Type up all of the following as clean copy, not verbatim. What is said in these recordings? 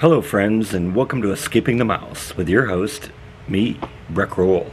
Hello friends, and welcome to Escaping the Mouse with your host, me, Breck Roll.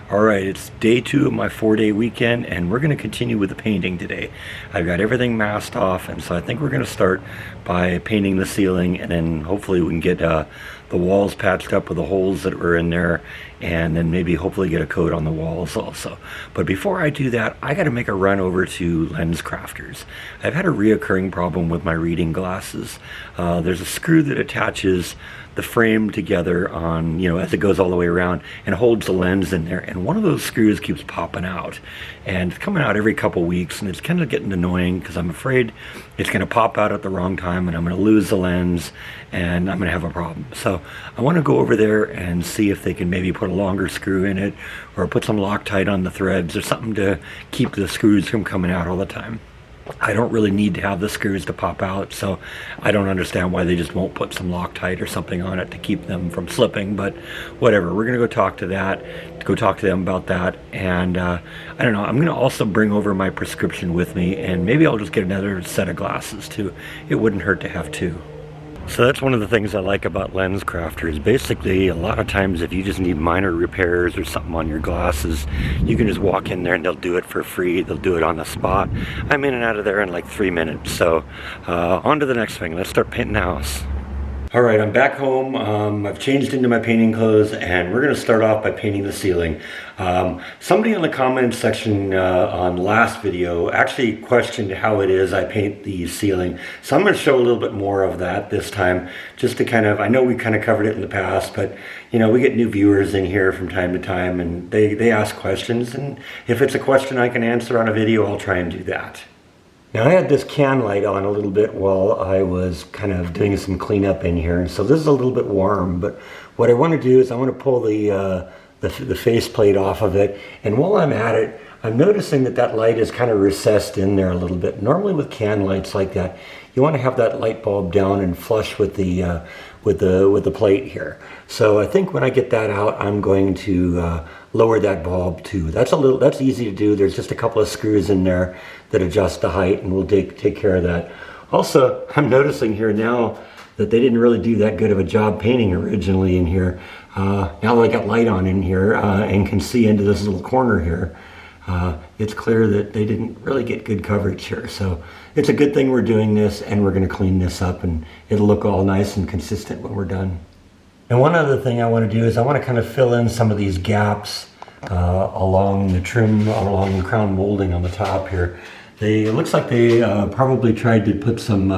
Alright, it's day 2 of my 4-day weekend, and we're going to continue with the painting today. I've got everything masked off, and so I think we're going to start by painting the ceiling, and then hopefully we can get the walls patched up with the holes that were in there, and then maybe hopefully get a coat on the walls also. But before I do that, I got to make a run over to LensCrafters. I've had a reoccurring problem with my reading glasses. There's a screw that attaches the frame together on, as it goes all the way around and holds the lens in there, and one of those screws keeps popping out, and it's coming out every couple weeks, and it's kind of getting annoying because I'm afraid it's going to pop out at the wrong time and I'm going to lose the lens and I'm going to have a problem. So I want to go over there and see if they can maybe put a longer screw in it or put some Loctite on the threads or something to keep the screws from coming out all the time. I don't really need to have the screws to pop out, so I don't understand why they just won't put some Loctite or something on it to keep them from slipping, but whatever. We're going to go talk to them about that, and I don't know, I'm going to also bring over my prescription with me, and maybe I'll just get another set of glasses too. It wouldn't hurt to have two. So that's one of the things I like about LensCrafters. Basically, a lot of times if you just need minor repairs or something on your glasses, you can just walk in there and they'll do it for free. They'll do it on the spot. I'm in and out of there in like 3 minutes. So on to the next thing. Let's start painting the house. Alright, I'm back home. I've changed into my painting clothes, and we're going to start off by painting the ceiling. Somebody in the comments section on the last video actually questioned how it is I paint the ceiling. So I'm going to show a little bit more of that this time, just to kind of, I know we kind of covered it in the past, but we get new viewers in here from time to time, and they ask questions, and if it's a question I can answer on a video, I'll try and do that. Now I had this can light on a little bit while I was kind of doing some cleanup in here, and so this is a little bit warm, but what I want to do is I want to pull the faceplate off of it, and while I'm at it, I'm noticing that light is kind of recessed in there a little bit. Normally with can lights like that, you want to have that light bulb down and flush with the plate here. So I think when I get that out, I'm going to lower that bulb too. That's easy to do. There's just a couple of screws in there that adjust the height, and we'll take care of that. Also, I'm noticing here now that they didn't really do that good of a job painting originally in here. Now that I got light on in here and can see into this little corner here, it's clear that they didn't really get good coverage here. So it's a good thing we're doing this, and we're going to clean this up, and it'll look all nice and consistent when we're done. And one other thing I want to do is I want to kind of fill in some of these gaps along the trim, along the crown molding on the top here. It looks like they probably tried to put some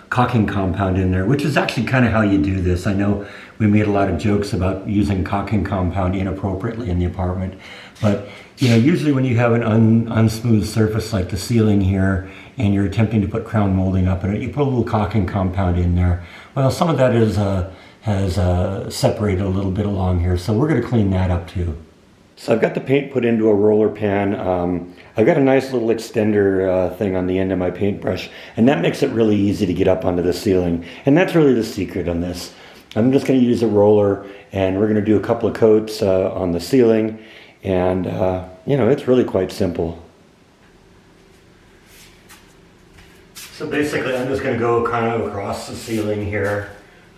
caulking compound in there, which is actually kind of how you do this. I know we made a lot of jokes about using caulking compound inappropriately in the apartment, but usually when you have an unsmooth surface like the ceiling here and you're attempting to put crown molding up in it, you put a little caulking compound in there. Well, some of that has separated a little bit along here, so we're going to clean that up too. So I've got the paint put into a roller pan. I've got a nice little extender thing on the end of my paintbrush, and that makes it really easy to get up onto the ceiling. And that's really the secret on this. I'm just going to use a roller, and we're going to do a couple of coats on the ceiling, and it's really quite simple. So basically I'm just going to go kind of across the ceiling here,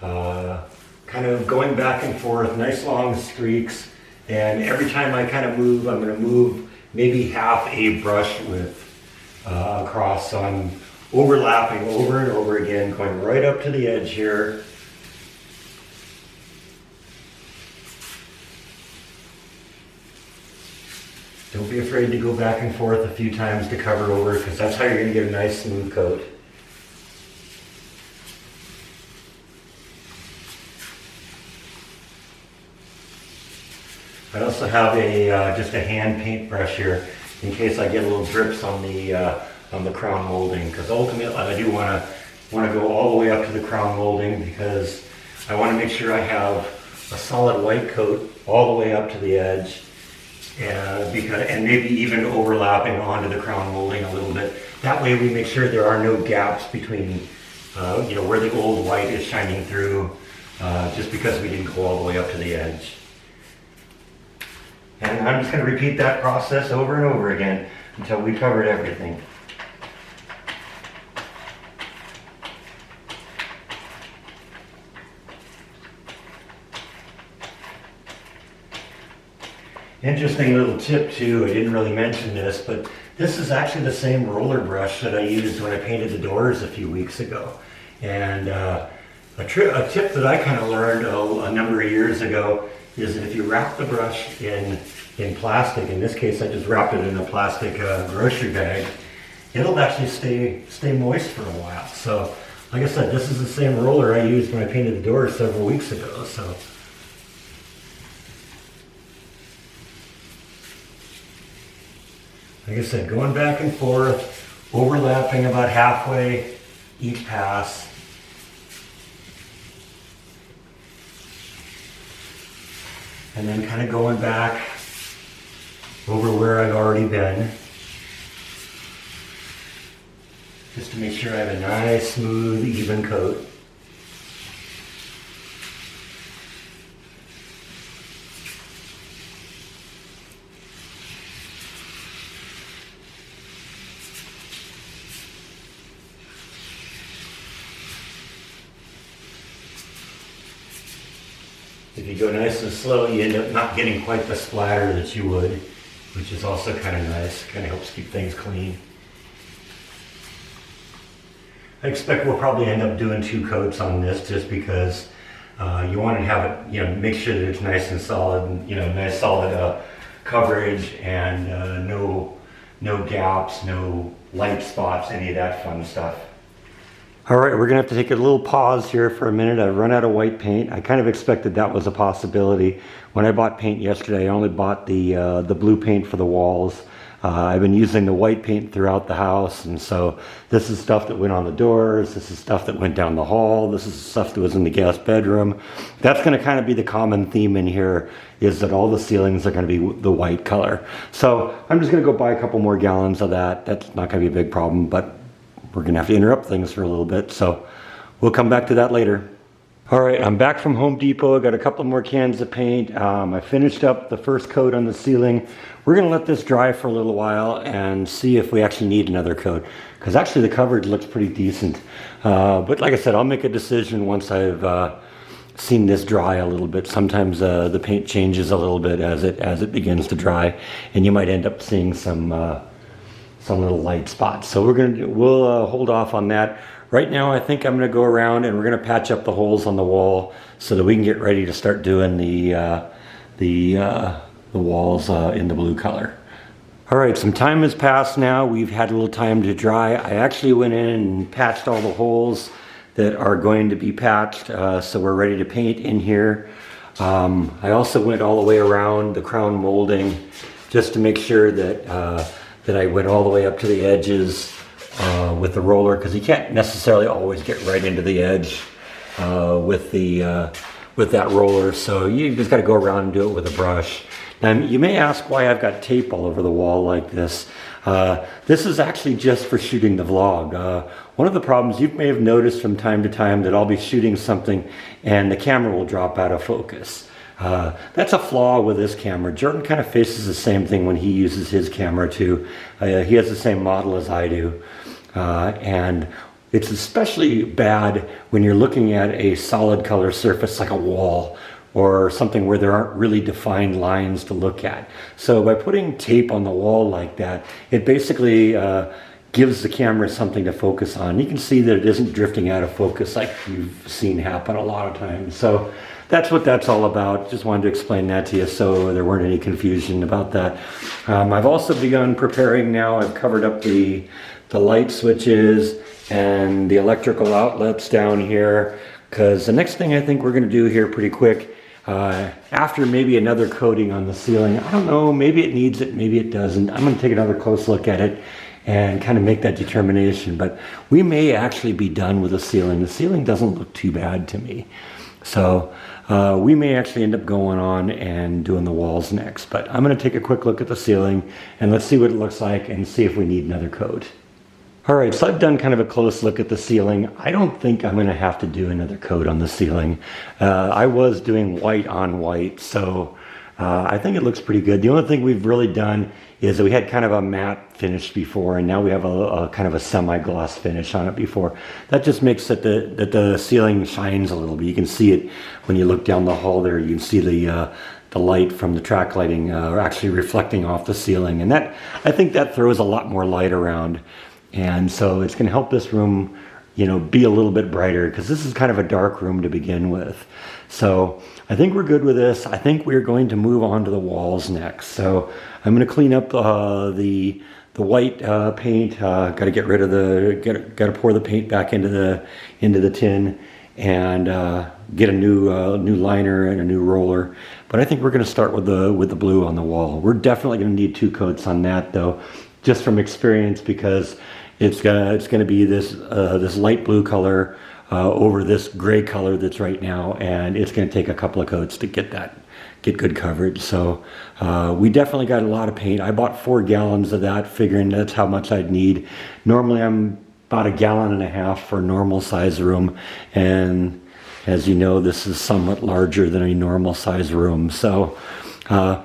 kind of going back and forth, nice long streaks. And every time I kind of move, I'm going to move maybe half a brush width across. So I'm overlapping over and over again, going right up to the edge here. Don't be afraid to go back and forth a few times to cover over, because that's how you're going to get a nice smooth coat. I also have just a hand paintbrush here in case I get little drips on the crown molding, because ultimately I do want to go all the way up to the crown molding, because I want to make sure I have a solid white coat all the way up to the edge, and maybe even overlapping onto the crown molding a little bit. That way we make sure there are no gaps between where the old white is shining through, just because we didn't go all the way up to the edge. And I'm just going to repeat that process over and over again until we covered everything. Interesting little tip too, I didn't really mention this, but this is actually the same roller brush that I used when I painted the doors a few weeks ago. And a tip that I kind of learned a number of years ago is that if you wrap the brush in plastic, in this case I just wrapped it in a plastic grocery bag, it'll actually stay moist for a while. So like I said, this is the same roller I used when I painted the doors several weeks ago. So like I said, going back and forth, overlapping about halfway each pass. And then kind of going back over where I've already been. Just to make sure I have a nice, smooth, even coat. If you go nice and slow, you end up not getting quite the splatter that you would, which is also kind of nice. Kind of helps keep things clean. I expect we'll probably end up doing 2 coats on this just because you want to have it, make sure that it's nice and solid, and, nice solid coverage and no gaps, no light spots, any of that fun stuff. All right, we're gonna have to take a little pause here for a minute. I've run out of white paint. I kind of expected that was a possibility. When I bought paint yesterday, I only bought the blue paint for the walls. I've been using the white paint throughout the house, and so this is stuff that went on the doors, this is stuff that went down the hall, this is stuff that was in the guest bedroom. That's gonna kind of be the common theme in here, is that all the ceilings are gonna be the white color. So I'm just gonna go buy a couple more gallons of that. That's not gonna be a big problem, but we're gonna have to interrupt things for a little bit, so we'll come back to that later. All right, I'm back from Home Depot. I got a couple more cans of paint. I finished up the first coat on the ceiling. We're gonna let this dry for a little while and see if we actually need another coat, because actually the coverage looks pretty decent. But like I said, I'll make a decision once I've seen this dry a little bit. Sometimes the paint changes a little bit as it begins to dry, and you might end up seeing some little light spots. So we'll hold off on that. Right now I think I'm gonna go around and we're gonna patch up the holes on the wall so that we can get ready to start doing the walls in the blue color. All right, some time has passed now. We've had a little time to dry. I actually went in and patched all the holes that are going to be patched, so we're ready to paint in here. I also went all the way around the crown molding just to make sure that I went all the way up to the edges with the roller, because you can't necessarily always get right into the edge with that roller, so you just got to go around and do it with a brush. Now you may ask why I've got tape all over the wall like this. This is actually just for shooting the vlog. One of the problems you may have noticed from time to time that I'll be shooting something and the camera will drop out of focus. That's a flaw with this camera. Jordan kind of faces the same thing when he uses his camera too. He has the same model as I do. And it's especially bad when you're looking at a solid color surface like a wall or something where there aren't really defined lines to look at. So by putting tape on the wall like that, it basically gives the camera something to focus on. You can see that it isn't drifting out of focus like you've seen happen a lot of times. So that's what that's all about. Just wanted to explain that to you so there weren't any confusion about that. I've also begun preparing now. I've covered up the light switches and the electrical outlets down here, because the next thing I think we're going to do here pretty quick, after maybe another coating on the ceiling, I don't know, maybe it needs it, maybe it doesn't. I'm going to take another close look at it and kind of make that determination, but we may actually be done with the ceiling. The ceiling doesn't look too bad to me. So we may actually end up going on and doing the walls next, but I'm going to take a quick look at the ceiling and let's see what it looks like and see if we need another coat. All right, so I've done kind of a close look at the ceiling. I don't think I'm going to have to do another coat on the ceiling. I was doing white on white, so I think it looks pretty good. The only thing we've really done is that we had kind of a matte finish before, and now we have a kind of a semi-gloss finish on it before. That just makes it that the ceiling shines a little bit. You can see it when you look down the hall there. You can see light from the track lighting actually reflecting off the ceiling. And that, I think that throws a lot more light around. And so it's going to help this room, you know, be a little bit brighter, because this is kind of a dark room to begin with. So I think we're good with this. I think we're going to move on to the walls next. So I'm going to clean up the white paint. Got to get rid of got to pour the paint back into the tin, and get a new liner and a new roller. But I think we're going to start with the blue on the wall. We're definitely going to need 2 coats on that, though, just from experience, because it's gonna be this light blue color over this gray color that's right now, and it's gonna take a couple of coats to get good coverage. So we definitely got a lot of paint. I bought 4 gallons of that, figuring that's how much I'd need. Normally I'm about 1.5 gallons for a normal size room, and as you know, this is somewhat larger than a normal size room. So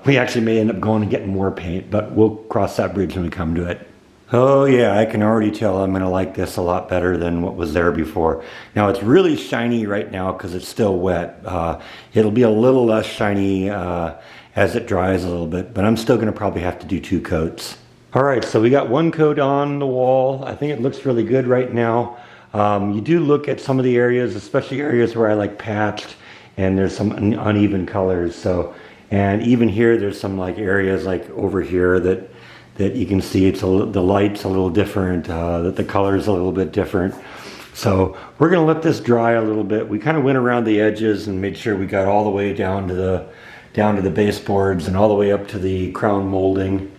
we actually may end up going and getting more paint, but we'll cross that bridge when we come to it. Oh yeah, I can already tell I'm gonna like this a lot better than what was there before. Now it's really shiny right now because it's still wet. It'll be a little less shiny as it dries a little bit, but I'm still gonna probably have to do 2 coats. All right, so we got 1 coat on the wall. I think it looks really good right now. You do look at some of the areas, especially areas where I like patched, and there's some uneven colors. So, and even here, there's some like areas like over here that you can see the light's a little different, that the color's a little bit different. So we're gonna let this dry a little bit. We kind of went around the edges and made sure we got all the way down to the baseboards and all the way up to the crown molding,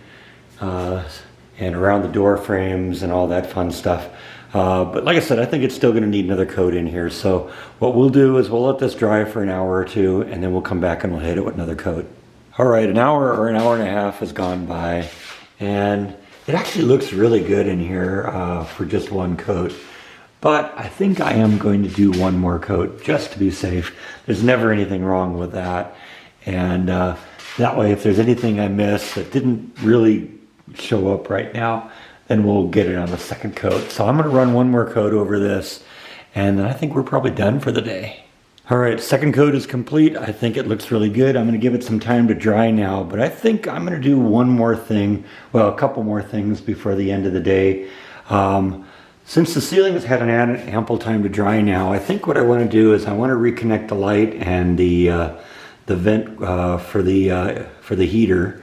and around the door frames and all that fun stuff. But like I said, I think it's still gonna need another coat in here. So what we'll do is we'll let this dry for an hour or 2, and then we'll come back and we'll hit it with another coat. All right, an hour or an hour and a half has gone by, and it actually looks really good in here for just 1 coat. But I think I am going to do 1 more coat just to be safe. There's never anything wrong with that. And that way, if there's anything I missed that didn't really show up right now, then we'll get it on the 2nd coat. So I'm gonna run 1 more coat over this, and then I think we're probably done for the day. All right, 2nd coat is complete. I think it looks really good. I'm gonna give it some time to dry now, but I think I'm gonna do 1 more thing, well, a couple more things before the end of the day. Since the ceiling has had an ample time to dry now, I think what I wanna do is I wanna reconnect the light and the vent for the heater.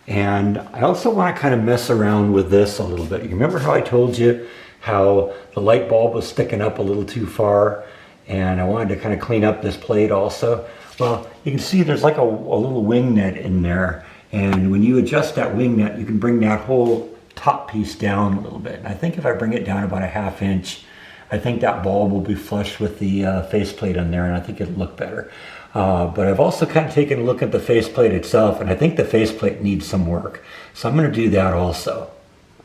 And I also wanna kind of mess around with this a little bit. You remember how I told you how the light bulb was sticking up a little too far? And I wanted to kind of clean up this plate also. Well, you can see there's like a little wing net in there. And when you adjust that wing net, you can bring that whole top piece down a little bit. And I think if I bring it down about 1/2 inch, I think that bulb will be flush with the faceplate on there, and I think it'll look better. But I've also kind of taken a look at the faceplate itself, and I think the faceplate needs some work. So I'm gonna do that also.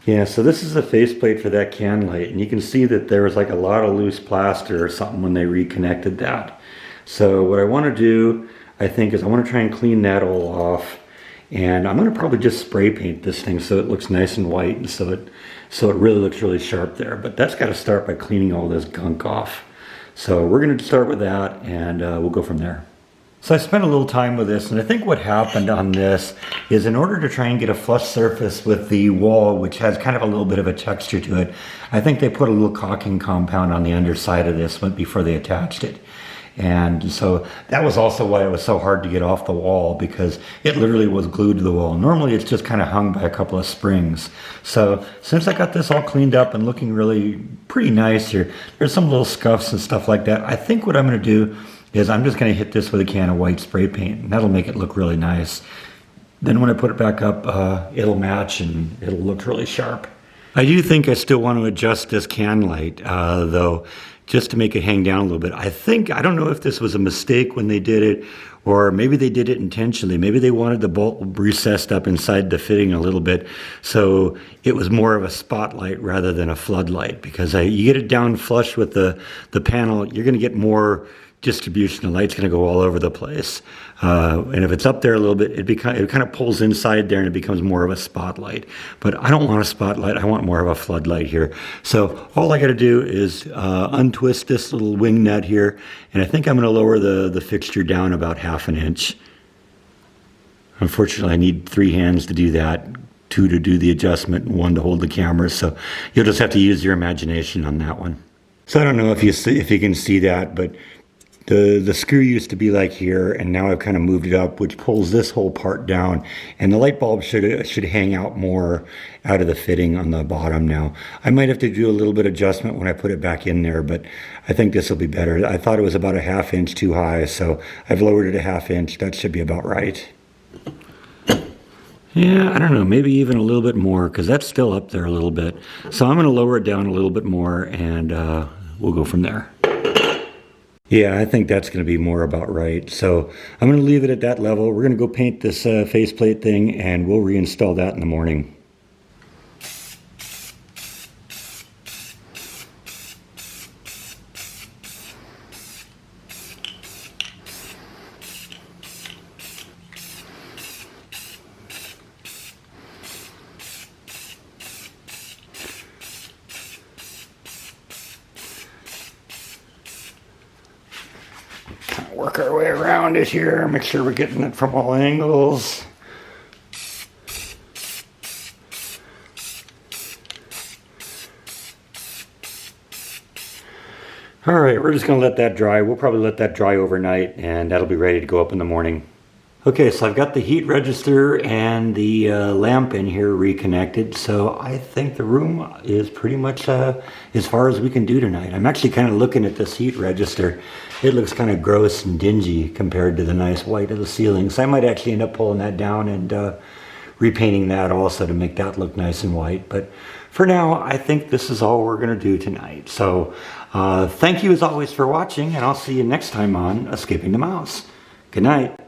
Yeah, so this is the faceplate for that can light, and you can see that there was like a lot of loose plaster or something when they reconnected that. So what I want to do, I think, is I want to try and clean that all off, and I'm going to probably just spray paint this thing so it looks nice and white, and so it really looks really sharp there. But that's got to start by cleaning all this gunk off. So we're going to start with that, and we'll go from there. So I spent a little time with this, and I think what happened on this is in order to try and get a flush surface with the wall, which has kind of a little bit of a texture to it, I think they put a little caulking compound on the underside of this before they attached it. And so that was also why it was so hard to get off the wall, because it literally was glued to the wall. Normally it's just kind of hung by a couple of springs. So since I got this all cleaned up and looking really pretty nice here, there's some little scuffs and stuff like that. I think what I'm going to do is I'm just going to hit this with a can of white spray paint, and that'll make it look really nice. Then when I put it back up, it'll match and it'll look really sharp. I do think I still want to adjust this can light, though, just to make it hang down a little bit. I don't know if this was a mistake when they did it, or maybe they did it intentionally. Maybe they wanted the bulb recessed up inside the fitting a little bit, so it was more of a spotlight rather than a floodlight, because you get it down flush with the panel, you're going to get more distribution. The light's going to go all over the place, and if it's up there a little bit, it kind of pulls inside there and it becomes more of a spotlight. But I don't want a spotlight, I want more of a floodlight here. So all I got to do is untwist this little wing nut here, and I think I'm going to lower the fixture down about 1/2 inch. Unfortunately, I need 3 hands to do that, 2 to do the adjustment and 1 to hold the camera. So you'll just have to use your imagination on that one. So I don't know if you can see that, but the screw used to be like here, and now I've kind of moved it up, which pulls this whole part down, and the light bulb should hang out more out of the fitting on the bottom now. I might have to do a little bit of adjustment when I put it back in there, but I think this will be better. I thought it was about a 1/2 inch too high, so I've lowered it a 1/2 inch. That should be about right. Yeah, I don't know, maybe even a little bit more, because that's still up there a little bit. So I'm going to lower it down a little bit more, and we'll go from there. Yeah, I think that's going to be more about right. So I'm going to leave it at that level. We're going to go paint this faceplate thing, and we'll reinstall that in the morning. Work our way around it here, make sure we're getting it from all angles. All right, we're just gonna let that dry. We'll probably let that dry overnight, and that'll be ready to go up in the morning. Okay, so I've got the heat register and the lamp in here reconnected, so I think the room is pretty much as far as we can do tonight. I'm actually kind of looking at this heat register. It looks kind of gross and dingy compared to the nice white of the ceiling, so I might actually end up pulling that down and repainting that also to make that look nice and white. But for now, I think this is all we're going to do tonight. So thank you as always for watching, and I'll see you next time on Escaping the Mouse. Good night.